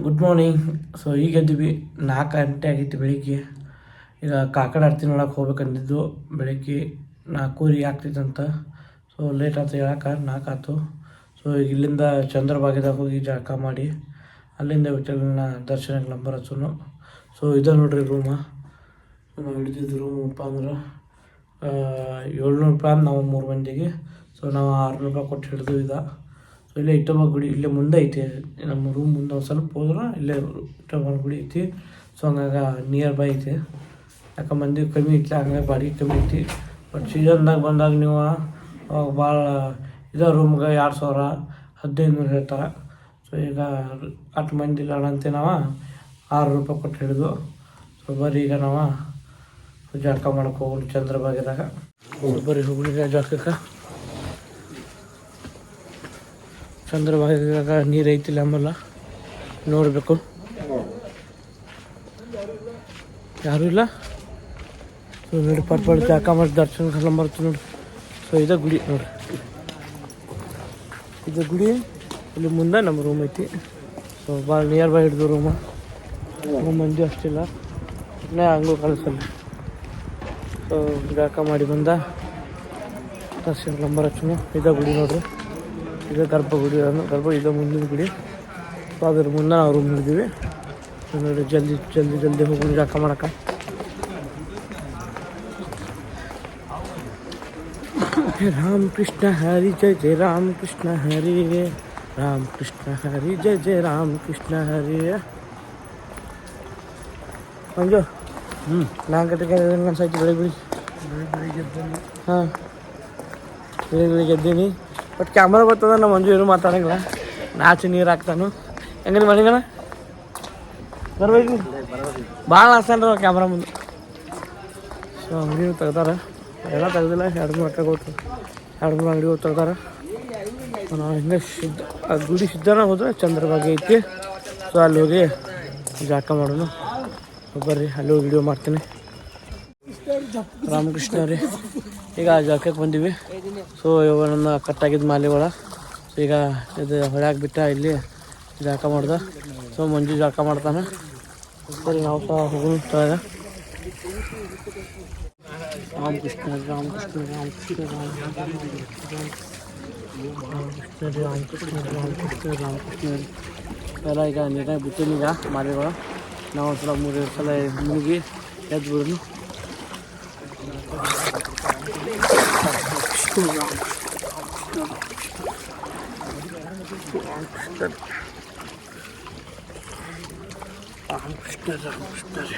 Good morning. So ಈಗ ಎದ್ವಿ 4 ಗಂಟೆ ಆಗಿತ್ತು ಬೆಳಿಗ್ಗೆ. ಈಗ ಕಾಕಡ ಆರತಿ ನೋಡಕ್ಕೆ ಹೋಗ್ಬೇಕಂದಿದ್ದು ಬೆಳಿಗ್ಗೆ 4:30 ಆಗ್ತಿತ್ತಂತ. ಸೊ ಲೇಟ್ ಆಯ್ತು ಹೇಳಕ್ಕೆ 4 ಆಯ್ತು. ಸೊ ಈಗ ಇಲ್ಲಿಂದ ಚಂದ್ರಭಾಗದಾಗ ಹೋಗಿ ಜಳಕ ಮಾಡಿ ಅಲ್ಲಿಂದ ವಿಠಲನ ದರ್ಶನಕ್ಕೆ ನಂಬರ್ ಹಚ್ಚೋನು. ಸೊ ಇದು ನೋಡ್ರಿ ರೂಮ. ನಾವು ಹಿಡಿದಿದ್ದು ರೂಮಪ್ಪ ಅಂದ್ರೆ 700 ರೂಪಾಯಿ ನಾವು 3 ಮಂದಿಗೆ. ಸೊ ನಾವು 600 ರೂಪಾಯಿ ಕೊಟ್ಟು ಹಿಡಿದು ಇದ. ಸೊ ಇಲ್ಲೇ ಇಟ್ಟಮ್ಮ ಗುಡಿ ಇಲ್ಲೇ ಮುಂದೆ ಐತಿ. ನಮ್ಮ ರೂಮ್ ಮುಂದೆ ಒಂದು ಸ್ವಲ್ಪ ಹೋದ್ರೆ ಇಲ್ಲೇ ಇಟ್ಟಮ್ಮ ಗುಡಿ ಐತಿ. ಸೊ ಹಂಗಾಗಿ ನಿಯರ್ ಬೈ ಐತಿ. ಯಾಕೆ ಮಂದಿ ಕಮ್ಮಿ ಐತಿ, ಹಂಗಾಗಿ ಬಾಡಿಗೆ ಕಮ್ಮಿ ಐತಿ. ಬಟ್ ಸೀಸನ್ದಾಗ ಬಂದಾಗ ನೀವು ಅವಾಗ ಭಾಳ ಇದೇ ರೂಮ್ಗೆ 2000 1500 ಹೇಳ್ತಾರೆ. ಸೊ ಈಗ 8 ಮಂದಿ ಇಲ್ಲ ಅಂತ ನಾವು 600 ರೂಪಾಯಿ ಕೊಟ್ಟು ಹಿಡಿದು. ಸೊ ಬರ್ರಿ ಈಗ ನಾವು ಜಳಕ ಮಾಡಕ್ಕೆ ಹೋಗೋಣ ಚಂದ್ರಭಾಗದಾಗ. ಬರ್ರಿ ಹೋಗ್ಲಿಕ್ಕೆ ಜಳಕಕ್ಕೆ. ಚಂದ್ರಭಾಗದಾಗ ನೀರು ಐತಿಲ್ಲ ಆಮೇಲೆ ನೋಡಬೇಕು. ಯಾರೂ ಇಲ್ಲ. ಸೊ ನೋಡಿ ಪಟ್ ಜಳಕ ಮಾಡಿ ದರ್ಶನ ಎಲ್ಲ ಬರ್ತೀವಿ ನೋಡಿ. ಸೊ ಇದೇ ಗುಡಿ ನೋಡಿ, ಇದು ಗುಡಿ. ಇಲ್ಲಿ ಮುಂದೆ ನಮ್ಮ ರೂಮ್ ಐತಿ. ಸೊ ಭಾಳ ನಿಯರ್ ಬೈ ಹಿಡಿದು ರೂಮ್ ಮಂದಿ ಅಷ್ಟಿಲ್ಲ, ಇನ್ನೇ ಹಂಗೂ ಕಳಿಸಲ್ಲ. ಸೊ ಜಳಕ ಮಾಡಿ ಬಂದ ದರ್ಶನ ನಂಬರ್ ಹಚ್ಚು. ಇದೇ ಗುಡಿ ನೋಡ್ರಿ, ಇದೇ ಗರ್ಭಗುಡಿ. ಇದೇ ಮುಂದಿನ ಗುಡಿ. ಸೊ ಅದ್ರ ಮುಂದೆ ನಾವು ರೂಮ್ ಹಿಡಿದೀವಿ ನೋಡಿ. ಜಲ್ದಿ ಹೋಗಿ ಜಳಕ ಮಾಡಕ್ಕೆ. ರಾಮ ಕೃಷ್ಣ ಹರಿ ಜಯ ಜಯ ರಾಮ ಕೃಷ್ಣ ಹರಿ, ರಾಮ ಕೃಷ್ಣ ಹರಿ ಜಯ ಜಯ ರಾಮ ಕೃಷ್ಣ ಹರಿ. ಮಂಜು 4 ಗಂಟೆಗೆ ಅನ್ಸಾಯ್ತು ಬೆಳಿಗ್ಗೆ ಹಾಂ ಬೆಳಿಗ್ಗೆ ಎದ್ದೀನಿ. ಬಟ್ ಕ್ಯಾಮ್ರಾ ಬರ್ತದ ನಮ್ಮ ಮಂಜು ಏನು ಮಾತಾಡಂಗಿಲ್ಲ, ನಾಚಿ ನೀರು ಹಾಕ್ತಾನು. ಹೆಂಗೆ ಮನೆಗಣ ಬರ್ಬೇಕು ಭಾಳ ಆಸನ್ರಿ ಕ್ಯಾಮ್ರಾ ಮುಂದೆ. ಸೊ ಅಂಗಡಿನೂ ತೆಗ್ದಾರ, ಎಲ್ಲ ತೆಗ್ದಿಲ್ಲ. 2-3 ಗಂಟೆಗೆ ಹೋಗ್ತಾರೆ, 2-3 ಅಂಗಡಿ ಹೋಗಿ ತೆಗ್ದಾರ. ನಾವು ಹಿಂಗೆ ಗುಡಿ ಸಿದ್ಧಾನ ಹೋದ್ರೆ ಚಂದ್ರಭಾಗ ಐತಿ. ಸೊ ಅಲ್ಲಿ ಹೋಗಿ ಜಳಕ ಮಾಡೋಣ. ಬರ್ರಿ ಅಲ್ಲಿ ಹೋಗಿ ವಿಡಿಯೋ ಮಾಡ್ತೀನಿ. ರಾಮಕೃಷ್ಣ ರೀ, ಈಗ ಜಳಕಕ್ಕೆ ಬಂದೀವಿ. ಸೊ ಇವಾಗ ನನ್ನ ಕಟ್ಟಾಗಿದ್ದು ಮಾಲಿಗಳ. ಸೊ ಈಗ ಇದು ಹೊಳ್ಯಾಗ ಬಿಟ್ಟ ಇಲ್ಲಿ ಜಳಕ ಮಾಡ್ದೆ. ಸೊ ಮಂಜು ಜಳಕ ಮಾಡ್ತಾನೆ. ಸರಿ ನಾವು ಸಹ ಹೋಗೋಣ ತಳಗ. ರಾಮಕೃಷ್ಣ ರಾಮಕೃಷ್ಣ ರಾಮಕೃಷ್ಣ ರಾಮಕೃಷ್ಣ ರಾಮಕೃಷ್ಣ ರಾಮಕೃಷ್ಣ ರಾಮಕೃಷ್ಣ ಎಲ್ಲ ಈಗ ನೀರಾಗಿ ಬಿಡ್ತೀನಿ. ಈಗ ಮಾಲಿಗಳು ನಾವು ಒಂದು ಸಲ 3 ಸಲ ಮುಗಿ ಎದ್ದು ಬಿಡೋದು. ರಾಮಕೃಷ್ಣ ರಾಮಕೃಷ್ಣ ರೀ.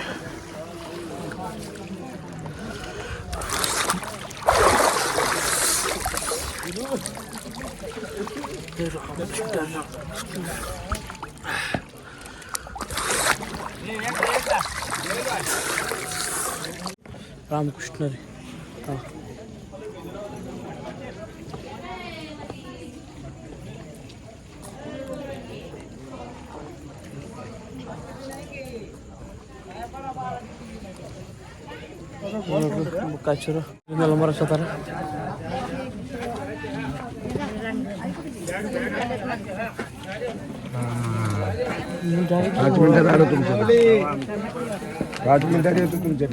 ರಾಮಕೃಷ್ಣ ರೀ. ಹಾಂ ಬುಕ್ಕಾಚೂರು ಇನ್ನೆಲ್ಲ ಮರಸತಾರ. पाच मिनिटात आलो तुमच्या 5 मिनिटात येतो तुमच्या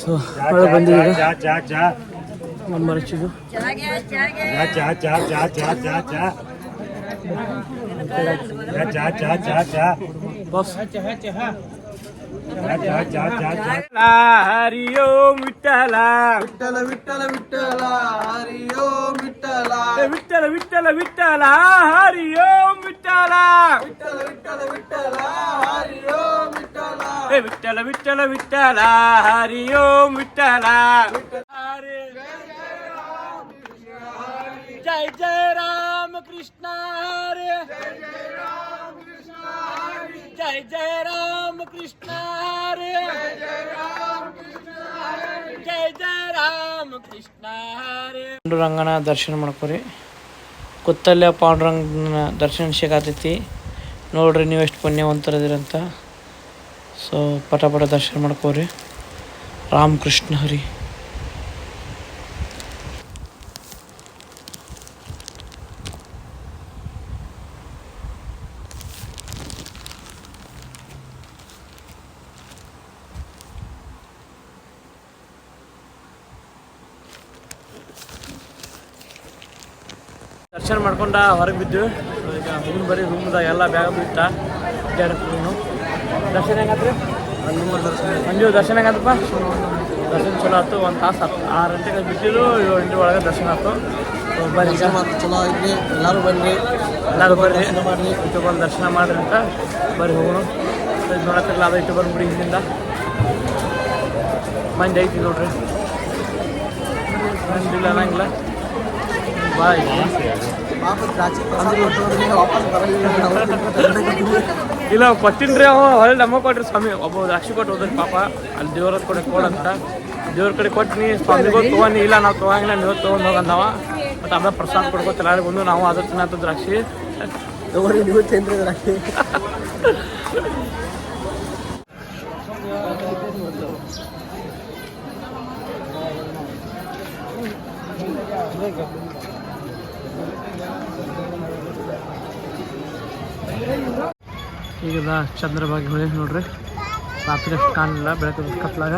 ಸೊ ಒಳಗೆ ಬಂದಿದ್ದೀವಿ. ನಂಬರ್ ಹಚ್ಚಿದ್ದು ಬಾಸ್. ಹರಿ ಓಂ ವಿಠಲ ವಿಠಲ ವಿಠಲ ವಿಠಲ ಹರಿ ಓಂ ವಿಠಲ ವಿಠಲ ವಿಠಲ ವಿಠಲ ಹರಿ ಓಂ ವಿಠಲ ವಿಠಲ ವಿಠಲ ವಿಠಲ ಹರಿ ಓಂ ವಿಠಲ ವಿಠಲ ವಿಠಲ ವಿಠಲ ಹರಿ ಓಂ ವಿಠಲ. ಜಯ ಜಯ ರಾಮ ಕೃಷ್ಣ ಹರಿ, ಜಯ ಜಯ ರಾಮ ಕೃಷ್ಣ ಹರಿ. ಪಾಂಡುರಂಗನ ದರ್ಶನ ಮಾಡ್ಕೊರಿ. ಕುತ್ತಲ್ಲೇ ಪಾಂಡುರಂಗನ ದರ್ಶನ ಸಿಗತೈತಿ ನೋಡ್ರಿ, ನೀವು ಎಷ್ಟು ಪುಣ್ಯವಂತರದಿರಂತ. ಸೊ ಪಟ ದರ್ಶನ ಮಾಡ್ಕೋರಿ. ರಾಮಕೃಷ್ಣ ಹರಿ. ದರ್ಶನ ಮಾಡ್ಕೊಂಡ ಹೊರಗೆ ಬಿದ್ದು ಈಗ ಹುಡುಗ ಬರೀ ರೂಮ್ದಾಗ ಎಲ್ಲ ಬ್ಯಾಗ ಬಿಟ್ಟ ಅಡ್ಡಾಡಕ್ನು. ದರ್ಶನ ಹೆಂಗಾತ್ರಿ? ಮಂಜು ದರ್ಶನ ಹೆಂಗತ್ತಪ್ಪ? ದರ್ಶನ ಚಲೋ ಆಯ್ತು. 1 ತಾಸು ಆಯ್ತು. 6 ಗಂಟೆಗೆ ಬಿಟ್ಟಿದ್ದು 7 ಗಂಟೆ ಒಳಗೆ ದರ್ಶನ ಆಯ್ತು. ಬರ್ರಿ ಈಗ ಚಲೋ ಐತಿ. ಎಲ್ಲರೂ ಬರ್ರಿ ಬಂದು ದರ್ಶನ ಮಾಡ್ರಿ ಅಂತ ಬರ್ರಿ ಹೋಗೋಣ. ನೋಡತ್ತಿರಲ್ಲ ಅದು ಇಟ್ಟು ಬಂದ್ಬಿಡಿ ಹಿಂದಿಂದ ಮಂದಿ ಐತಿ ನೋಡ್ರಿ. ಮಂದಿಲ್ಲ ಅನ್ನಂಗಿಲ್ಲ. ಬಾಯ್ ಇಲ್ಲ ಕೊಟ್ಟಿನ್ರಿ ಅವ ಹೊಳೆ ನಮಗೆ ಕೊಟ್ರಿ ಸ್ವಾಮಿ. ಒಬ್ಬ ದ್ರಾಕ್ಷಿ ಕೊಟ್ಟು ಹೋದ್ರಿ ಪಾಪ. ಅಲ್ಲಿ ದೇವ್ರ ಕಡೆ ಕೊಡಂತ ದೇವ್ರ ಕಡೆ ಕೊಟ್ಟಿನಿ. ಸ್ವಾಮಿಗೂ ತೊಗೊಂಡು ಇಲ್ಲ ನಾವು ತೊಗೊಂಗಿಲ್ಲ, ನೀವು ತೊಗೊಂಡು ಹೋಗಂದವ. ಮತ್ತು ಆಮೇಲೆ ಪ್ರಸಾದ ಕೊಡ್ಕೋತಿಲ್ಲ ಬಂದು ನಾವು ಅದ್ರ ತಿನ್ನತ್ತ ದ್ರಾಕ್ಷಿ ತಗೋರಿ, ನೀವು ತಿನ್ರಿ ದ್ರಾಕ್ಷಿ. ಈಗೆಲ್ಲ ಚಂದ್ರಭಾಗಿ ಹೊಳೆ ನೋಡ್ರಿ. ರಾತ್ರಿ ಅಷ್ಟು ಕಾಣಿಲ್ಲ, ಬೆಳಕು ಕತ್ಲಾಗ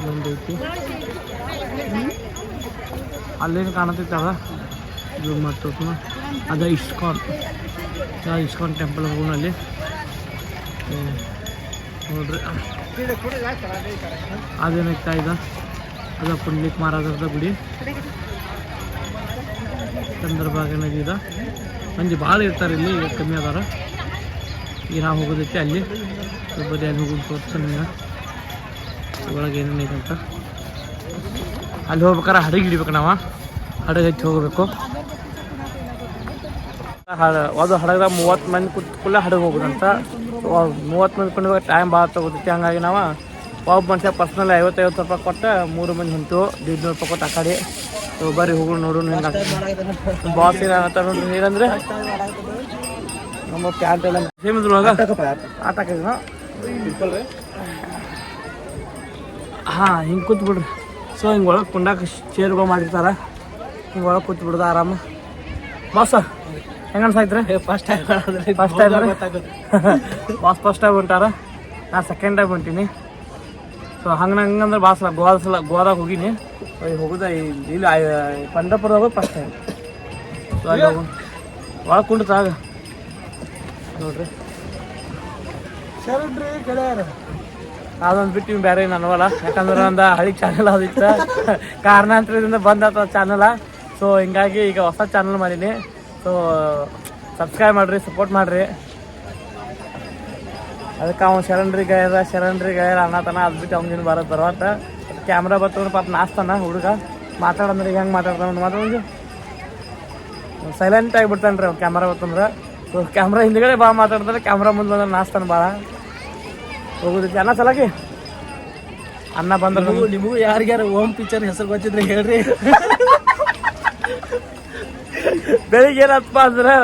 ಒಂದೈತಿ. ಅಲ್ಲೇನು ಕಾಣತೈತೆ ಅದ ಜೂಮ್ ಮಾಡ್ತೋತು. ಅದ ಇಸ್ಕಾನ್ ಟೆಂಪಲ್ ಹೋಗೋಣ ಅಲ್ಲಿ ನೋಡ್ರಿ. ಅದೇನಾಗ್ತಾ ಇದೆ ಅದ ಪುಂಡ್ಲಿಕ್ ಮಹಾರಾಜರದ ಗುಡಿ. ಚಂದ್ರಭಾಗ ನದಿ ಇದೆ. ಮಂದಿ ಭಾಳ ಇರ್ತಾರೆ ಇಲ್ಲಿ, ಈಗ ಕಮ್ಮಿ ಅದಾರ. ಈಗ ನಾವು ಹೋಗೋದೈತಿ ಅಲ್ಲಿ ಬರೀ ಅಲ್ಲಿ ಹೋಗೋದು ತೋರಿಸ್ತಾನೆ ಈಗ ಒಳಗೆ ಏನೇನೈತೆ ಅಂತ. ಅಲ್ಲಿ ಹೋಗ್ಬೇಕಾರೆ ಹಡಗು ಹಿಡಿಬೇಕು. ನಾವು ಹಡಗು ಹಚ್ಚಿ ಹೋಗಬೇಕು. ಅದು ಹಡಗದಾಗ 30 ಮಂದಿ ಕುತ್ಕೊಳ್ಳೆ ಹಡಗು ಹೋಗೋದಂತ. 30 ಮಂದಿ ಕೊಂಡು ಟೈಮ್ ಭಾಳ ತಗೋತೈತಿ. ಹಂಗಾಗಿ ನಾವು ಒಬ್ಬ ಮನುಷ್ಯ ಪರ್ಸ್ನಲ್ 50-50 ರೂಪಾಯಿ ಕೊಟ್ಟು 3 ಮಂದಿ ಹೊಂಟು 1,500 ರೂಪಾಯಿ ಕೊಟ್ಟು ಆ ಕಡೆ ಬರ್ರಿ ಹೋಗೋಣ ನೋಡೋಣ. ಹೆಂಗೆ ಬಾಸ್ ಏನಾಗತ್ತ ನೋಡ್ರಿ. ನೀರಂದ್ರೆ ನಮ್ಮ ಪ್ಯಾಂಟ್ ಎಲ್ಲ ಸೇಮ್ ಇದ್ರೊಳಗೆ ಆಟ ಹಾಕಿದ್ನ ಹಾಂ ಹಿಂಗೆ ಕೂತ್ ಬಿಡ್ರಿ. ಸೊ ಹಿಂಗೆ ಒಳಗೆ ಕುಂಡಾಕ ಚೇರ್ಗಳು ಮಾಡಿರ್ತಾರೆ. ಹಿಂಗೆ ಒಳಗೆ ಕೂತ್ ಬಿಡೋದು ಆರಾಮ. ಬಾಸ ಹೆಂಗೆ ಅನ್ಸಾಯ್ತು ರೀ? First time boss first time ಹೊಂಟಾರ, ನಾನು ಸೆಕೆಂಡ್ ಟೈಮ್ ಹೊಂಟೀನಿ. ಸೊ ಹಂಗಂದ್ರೆ ಬಾಸಲ್ಲ ಗೋವಾದಾಗ ಹೋಗೀನಿ. ಹೋಗುದ ಇಲ್ಲಿ ಪಂಡರಪುರದಾಗ ಫಸ್ಟ್ ಟೈಮ್. ಸೊ ಅಲ್ಲಿ ಹೋಗೋಣ ಒಳಗೆ ಕುಂಡ್ತಾಗ ನೋಡ್ರಿ. ಶರಣ್ರಿ ಗೆಳೆಯರ ಅದೊಂದು ಬಿಟ್ಟು ನೀವು ಬೇರೆ ಏನು ಅನ್ನವಲ್ಲ. ಯಾಕಂದ್ರೆ ಒಂದು ಹಳಿ ಚಾನಲ್ ಅದಿತ್ತು, ಕಾರಣಾಂತರದಿಂದ ಬಂದ ಚಾನಲ. ಸೊ ಹಿಂಗಾಗಿ ಈಗ ಹೊಸ ಚಾನಲ್ ಮಾಡೀನಿ. ಸೊ ಸಬ್ಸ್ಕ್ರೈಬ್ ಮಾಡಿರಿ, ಸಪೋರ್ಟ್ ಮಾಡಿರಿ. ಅದಕ್ಕೆ ಅವ್ನು ಶರಣ್ರಿ ಗಾಯರ ಅನ್ನತಾನ. ಅದು ಬಿಟ್ಟು ಅವ್ನಿಗೆ ಬರೋತ್ತ ಕ್ಯಾಮ್ರಾ ಬರ್ತಂದ್ರೆ ಪಾಪ ನಾಸ್ತಾನ ಹುಡುಗ. ಮಾತಾಡಂದ್ರೆ ಹೆಂಗೆ ಮಾತಾಡ್ತಾನೆ ಸೈಲೆಂಟ್ ಆಗಿಬಿಡ್ತಾನೆ ರೀ ಅವ್ನು ಕ್ಯಾಮ್ರಾ ಬರ್ತಂದ್ರೆ. ಸೊ ಕ್ಯಾಮ್ರಾ ಹಿಂದ್ಗಡೆ ಭಾಳ ಮಾತಾಡ್ತಾರೆ, ಕ್ಯಾಮ್ರಾ ಮುಂದೆ ಬಂದ್ರೆ ನಾಸ್ತಾನೆ ಭಾಳ. ಹೋಗೋದೈತಿ ಅನ್ನ ಸಲಾಗಿ ಅನ್ನ ಬಂದ್ರೆ ನಿಮಗೂ ಯಾರಿಗ್ಯಾರ ಓಮ್ ಪಿಕ್ಚರ್ ಹೆಸರು ಗೊತ್ತಿದ್ರೆ ಹೇಳ್ರಿ. ಬೆಳಿಗ್ಗೆ ಏನಪ್ಪ ಅಂದ್ರೆ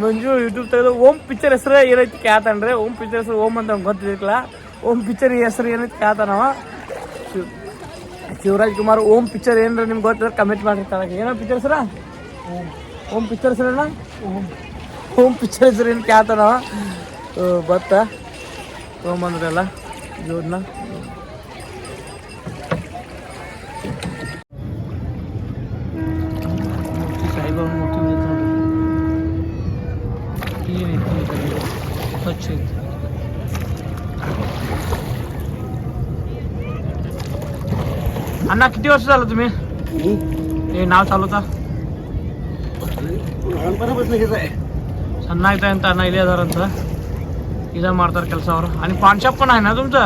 ಮಂಜು ಯೂಟ್ಯೂಬ್ ತೆಗೆದು ಓಮ್ ಪಿಕ್ಚರ್ ಹೆಸರು ಏನೈತಿ ಕೇಳ್ತಾನ್ರಿ. ಓಮ್ ಪಿಕ್ಚರ್ ಹೆಸರು ಓಮ್ ಅಂತ ಅವ್ನು ಗೊತ್ತಿರ್ಲಿಲ್ಲ. ಓಮ್ ಪಿಕ್ಚರ್ ಹೆಸರು ಏನೈತಿ ಕೇಳ್ತಾನವ. ಶಿವರಾಜ್ ಕುಮಾರ್ ಓಮ್ ಪಿಕ್ಚರ್ ಏನ್ರ ನಿಮ್ಗೆ ಗೊತ್ತಿದ್ರೆ ಕಮೆಂಟ್ ಮಾಡಿರ್ತಾನೆ. ಏನೋ ಪಿಕ್ಚರ್ ಹೆಸರ ಓಮ್ ಪಿಕ್ಚರ್ ಹೆಸರೇನ ಓಮ್ ಪಿಕ್ಚರ್ ಹೆಸರು ಏನು ಕೇಳ್ತಾನವ. ಬತ್ತ ತೊಗೊಂಬಂದ್ರಲ್ಲ ಜೋಡ್ನ. ಸಾಯಿಬಾಬಾ ಮೂರ್ತಿ ಏನೈತಿ ಸ್ವಚ್ಛ ಐತಿ. अण्णा किती वर्ष झालं तुम्ही हे नाव चालवता? सन्ना येत अण्णा इलेदारांचं इथं मारतात ಕೆಲಸ ಅವರು. आणि पान शॉप पण आहे ना तुमचं?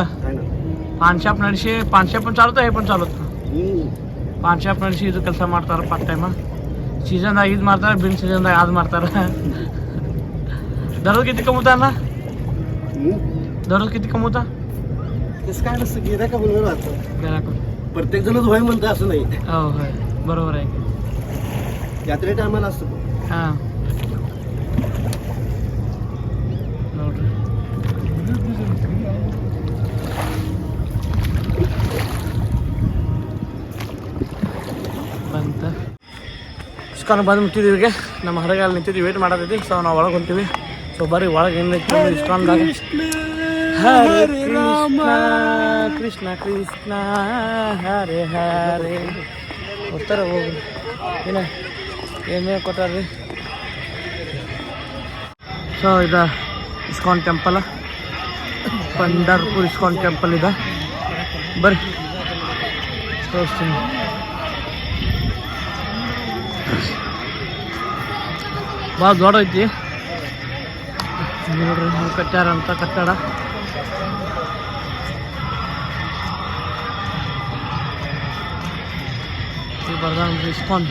पान शॉप ನಡೆಸಿ पान शॉप पण चालवतं, हे पण चालवतं. पान शॉप ನಡೆಸಿ ಇದು ಕೆಲಸ ಮಾಡ್ತಾರೆ ಪಾರ್ಟ್ ಟೈಮ್. सीजनದಾಗ ಇದು ಮಾಡ್ತಾರೆ, बिन सीजनದಾಗ ಅದು ಮಾಡ್ತಾರೆ. दररोज किती कमवता अण्णा? दररोज किती कमवता? तसं काय नसतं गिऱ्हाईक बोलवर राहतं गिरायक प्रत्येक जणच होय म्हणतं असं नाही हो होय बरोबर आहे यात्रे टायमाला असतं ಹಾಂ ನೋಡ್ರಿ ಬಂತ ಇಸ್ಕಾನ್ ಬಂದು ಮುಟ್ಟಿದ್ದೀವಿ ಈಗ ನಮ್ಮ ಹೊರಗೆ ಅಲ್ಲಿ ನಿಂತಿದ್ದೀವಿ ವೇಟ್ ಮಾಡತೈತಿ ಸೊ ನಾವು ಒಳಗೆ ಹೊಂತೀವಿ ಸೊ ಬರ್ರಿ ಒಳಗೆ ಏನೈತಿ ಇಸ್ಕಾನ್ದಾಗ ಹರೇ ಕೃಷ್ಣ ಕೃಷ್ಣ ಹರೇ ಹರೇ ಉತ್ತರ ಹೋಗಿ ಏನೇನು ಕೊಟ್ಟಾರ್ರಿ ಸೊ ಇದು ISKCON temple Pandharpur ISKCON temple ಇದೆ ಬರ್ರಿ ತೋರಿಸ್ತೀನಿ ಭಾಳ ದೊಡ್ಡ ಐತಿ ನೋಡ್ರಿ ನೀವು ಕಟ್ಟ್ಯಾರಂತ ಕಟ್ಟಡ ಬರ್ದಾನ ಇಸ್ಕಾನ್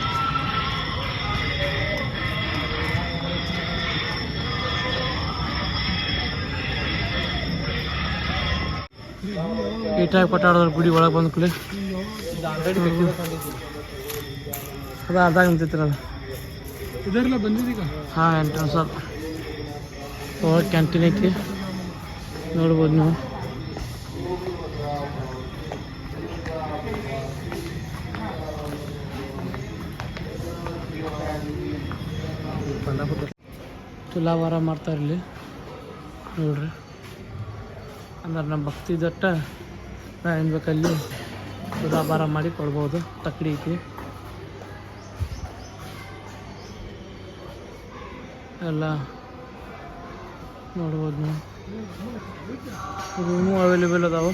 ಈ ಟೈಪ್ ಕಟ್ಟಾಡೋದ್ರ ಗುಡಿ ಒಳಗೆ ಬಂದ ಕೂಡಲೇ ಅದು ಅರ್ಧ ನಿಂತೈತಿ ಅದು ಇದೆಲ್ಲ ಬಂದಿದ್ದೀಗ ಹಾಂ ಎಂಟ್ರೆನ್ಸ್ ಅದು ಒಳಗೆ ಕ್ಯಾಂಟೀನ್ ಐತಿ ನೋಡ್ಬೋದು ನೀವು ತುಲಾವಾರ ಮಾಡ್ತಾರೆ ಇಲ್ಲಿ ನೋಡ್ರಿ ಅಂದ್ರೆ ನಮ್ಮ ಭಕ್ತಿ ದಟ್ಟ ನಾ ಏನು ಬೇಕಲ್ಲಿ ತುಲಾಭಾರ ಮಾಡಿ ಕೊಡ್ಬೋದು ತಕ್ಕಡಿ ಐತಿ ಎಲ್ಲ ನೋಡ್ಬೋದು ನೀವು ರೂಮು ಅವೈಲೇಬಲ್ ಅದಾವೆ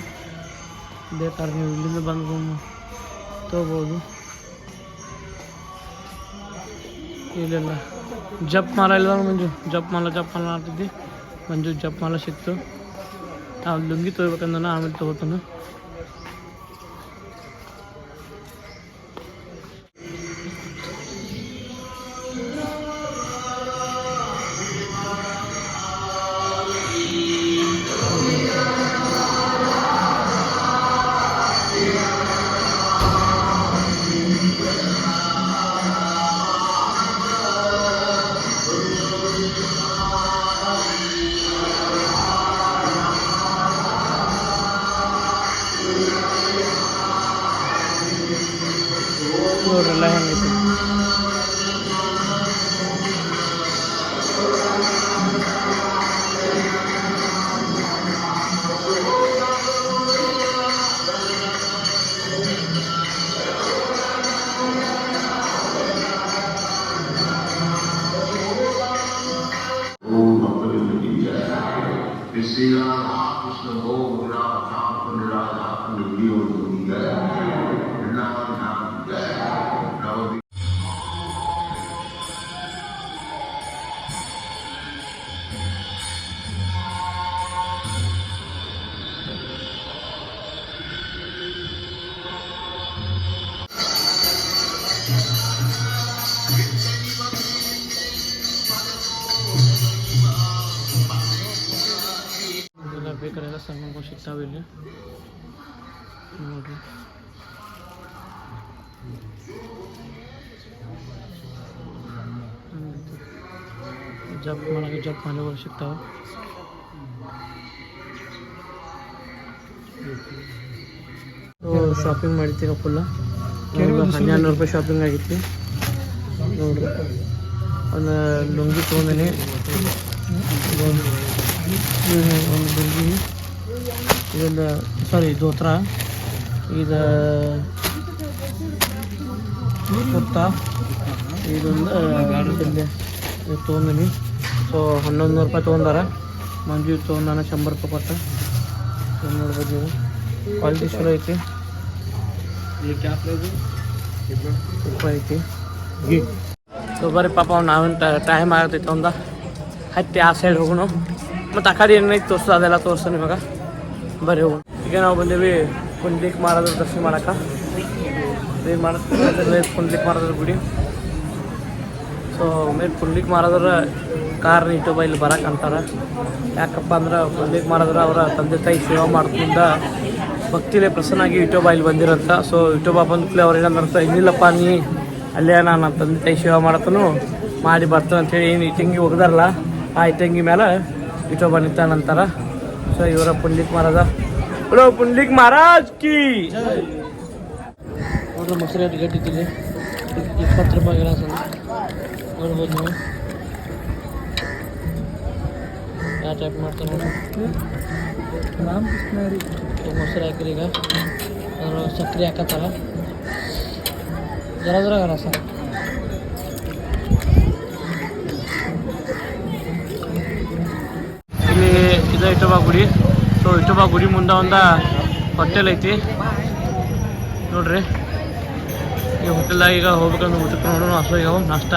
ಬೇಕಾದ್ರೆ ನೀವು ಇಲ್ಲಿಂದ ಬಂದು ರೂಮು ತೊಗೋಬೋದು ಇಲ್ಲೆಲ್ಲ ಜಪ್ ಮಾಲ ಇಲ್ಲ ಮಂಜು ಜಪ್ ಮಾಲ ಮಾಡ್ತಿದ್ದಿ ಮಂಜು ಜಪ್ ಮಾಲ ಸಿಕ್ತು ನಾವು ಲುಂಗಿ ತೊಗೋಬೇಕಂದ್ರೆ ಆಮೇಲೆ ತೊಗೋತಾನೆ ನೋಡ್ರಲ್ಲ ಹೆಂಗೈತಿ ಬೇಕಾರೆಲ್ಲ ಸಾಮಾನುಗಳು ಸಿಗ್ತಾವೆ ಇಲ್ಲಿ ನೋಡ್ರಿ ಜಪ್ ಮಾಡಕ್ಕೆ ಜಪ್ ಮಾಲೆಗಳು ಸಿಗ್ತಾವೆ ಶಾಪಿಂಗ್ ಮಾಡಿರ್ತೀಗ ಫುಲ್ಲ 1200 ರೂಪಾಯಿ ಶಾಪಿಂಗ್ ಆಗಿತ್ತು ನೋಡ್ರಿ ಒಂದು ಲುಂಗಿ ತೊಗೊಂಡಿನಿ ಒಂದು ಲುಂಗಿ ಇದೊಂದು ಸಾರಿ ದೋತ್ರ ಇದು ಕುರ್ತಾ ಇದೊಂದು ಇದು ತೊಗೊಂಡಿನಿ ಸೊ 1100 ರೂಪಾಯಿ ತೊಗೊಂಡಾರ ಮಂಜು ತೊಗೊಂಡಾನ 100 ರೂಪಾಯಿ ಕೊಟ್ಟ ನೋಡ್ಬೋದು ನೀವು ಕ್ವಾಲಿಟಿ ಚಲೋ ಐತಿ ರೂಪಾಯಿ ಐತಿ ಸೊ ಬರ್ರಿ ಪಾಪ ನಾವೇನು ಟೈಮ್ ಆಗತೈತೆ ಒಂದು ಹತ್ತಿ ಆ ಸೈಡ್ ಹೋಗೋಣ ಮತ್ತು ಆ ಕಡೆ ಏನೈತೆ ತೋರಿಸು ಅದೆಲ್ಲ ತೋರಿಸು ನಿಮಗೆ ಬರ್ರಿ ಹೋಗೋಣ ಈಗ ನಾವು ಬಂದೀವಿ ಕುಂಡ್ಲಿಕ್ ಮಾರೋದ್ರ ದರ್ಶನ ಮಾಡೋಕೆ ಏನು ಮಾಡೋದು ಕುಂಡ್ಲಿಕ್ ಮಾರೋದ್ರ ಗುಡಿ ಸೊ ಮೇಲೆ ಪುಂಡ್ಲಿಕ್ ಮಾರಾದ್ರ ಕಾರ್ ಯೂಟ್ಯೂಬ ಇಲ್ಲಿ ಬರಕ್ಕೆ ಅಂತಾರೆ. ಯಾಕಪ್ಪ ಅಂದ್ರೆ ಪುಂಡ್ಲಿಕ್ ಮಾರಾದ್ರ ಅವರ ತಂದೆ ತಾಯಿ ಸೇವೆ ಮಾಡ್ಕೊಂಡ ಭಕ್ತಿಲೇ ಪ್ರಸನ್ನಾಗಿ ಯೂಟ್ಯೂಬ ಇಲ್ಲಿ ಬಂದಿರಂತ. ಸೊ ಯೂಟ್ಯೂಬ ಬಂದ್ಕೂಲೆ ಅವ್ರು ಏನಂದ್ರೆ ಇನ್ನಿಲ್ಲಪ್ಪ ನೀ ಅಲ್ಲೇ ನಾನು ತಂದೆ ತಾಯಿ ಸೇವೆ ಮಾಡತ್ತನು ಮಾಡಿ ಬರ್ತಾನೆ ಅಂತೇಳಿ ಏನು ಇಟ್ಟಂಗಿ ಹೋಗ್ದಾರಲ್ಲ ಆ ಇಟ್ಟಂಗಿ ಮೇಲೆ ಯೂಟ್ಯೂಬ ನಿಂತಾನಂತಾರ. ಸೊ ಇವರ ಪುಂಡ್ಲಿಕ್ ಮಹಾರಾಜ ಹಲೋ ಪುಂಡ್ಲಿಕ್ ಮಹಾರಾಜ್ ಕಿ ನೋಡ್ರಿ ಮೊಸರು ರೇಟ್ ಗಟ್ಟಿದ್ದೀವಿ 20 ರೂಪಾಯಿ ಗ್ಲಾಸ್ ನೋಡ್ಬೋದು ನೀವು ಯಾವ ಟೈಪ್ ಮಾಡ್ತಾರೆ ನೋಡ್ರಿ. ಮೊಸರು ಹಾಕಿರಿ ಈಗ ಅದ್ರ ಸಕ್ಕರೆ ಹಾಕತ್ತಾರ ಜರ ಸರ್. ಇಲ್ಲಿ ಇದು ಯೂಟ್ಯೂಬ ಗುಡಿ. ಸೊ ಯೂಟ್ಯೂಬ ಗುಡಿ ಮುಂದೆ ಒಂದು ಹೋಟೆಲ್ ಐತಿ ನೋಡ್ರಿ. ಈ ಹೋಟೆಲ್ದಾಗ ಈಗ ಹೋಗ್ಬೇಕಂದ್ರೆ ಊಟಕ್ಕೆ ನೋಡೋಣ. ಹಸು ಈಗ ನಾಷ್ಟ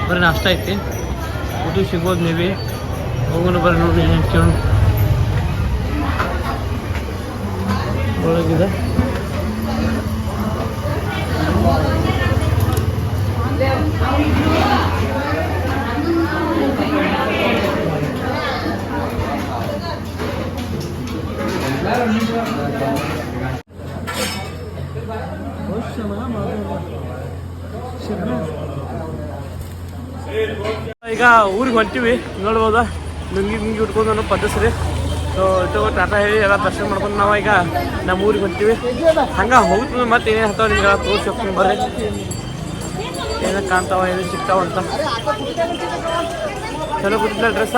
ಬರೀ ನಾಷ್ಟ ಐತಿ, ಊಟ ಸಿಗ್ಬೋದು ಮೇಬಿ. ಹೋಗೋಣ ಬರ್ರಿ ನೋಡ್ರಿ ಏನೇನು ಕೇಳೋಣ. ಒಳಗಿದೆ ಈಗ ಊರಿಗೆ ಹೊಂಟಿವಿ ನೋಡ್ಬೋದಾ. ಲುಂಗಿ ಉಟ್ಕೊಂಡು ಪದ್ಧತಿ. ಸೊ ಇದು ಟಾಟಾ ಹೇಳಿ ಎಲ್ಲ ದರ್ಶನ ಮಾಡ್ಕೊಂಡು ನಾವು ಈಗ ನಮ್ಮ ಊರಿಗೆ ಹೊಂಟಿವಿ. ಹಂಗೆ ಹೋಗ್ತದೆ ಮತ್ತೆ ಏನೇನು ಹತ್ತಾವ ನಿಮ್ಗೆ ತೋರಿಸಿ ಹೋಗ್ತೀನಿ ಬರ್ರಿ. ಏನೇನು ಕಾಣ್ತಾವ ಏನೇನು ಸಿಗ್ತಾವ ಅಂತ. ಚಲೋ ಗೊತ್ತಿಲ್ಲ ಡ್ರೆಸ್ಸ.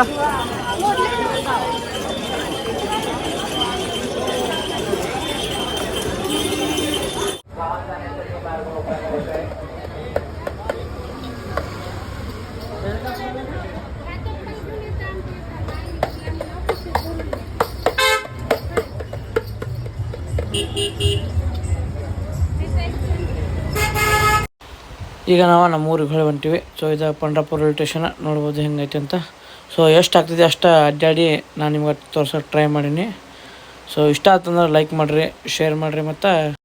ಈಗ ನಾವು ನಮ್ಮ ಊರಿಗೆ ಹೊಂಟಿವಿ. ಸೊ ಇದು ಪಂಡ್ರಾಪುರ ರೈಲ್ವೆ ಸ್ಟೇಷನ್ ನೋಡ್ಬೋದು ಹೆಂಗೈತೆ ಅಂತ. ಸೊ ಎಷ್ಟು ಆಗ್ತೈತಿ ಅಷ್ಟು ಅಡ್ಡಾಡಿ ನಾನು ನಿಮ್ಗೆ ತೋರ್ಸೋಕೆ ಟ್ರೈ ಮಾಡೀನಿ. ಸೊ ಇಷ್ಟ ಆಯ್ತಂದ್ರೆ ಲೈಕ್ ಮಾಡಿರಿ, ಶೇರ್ ಮಾಡಿರಿ ಮತ್ತು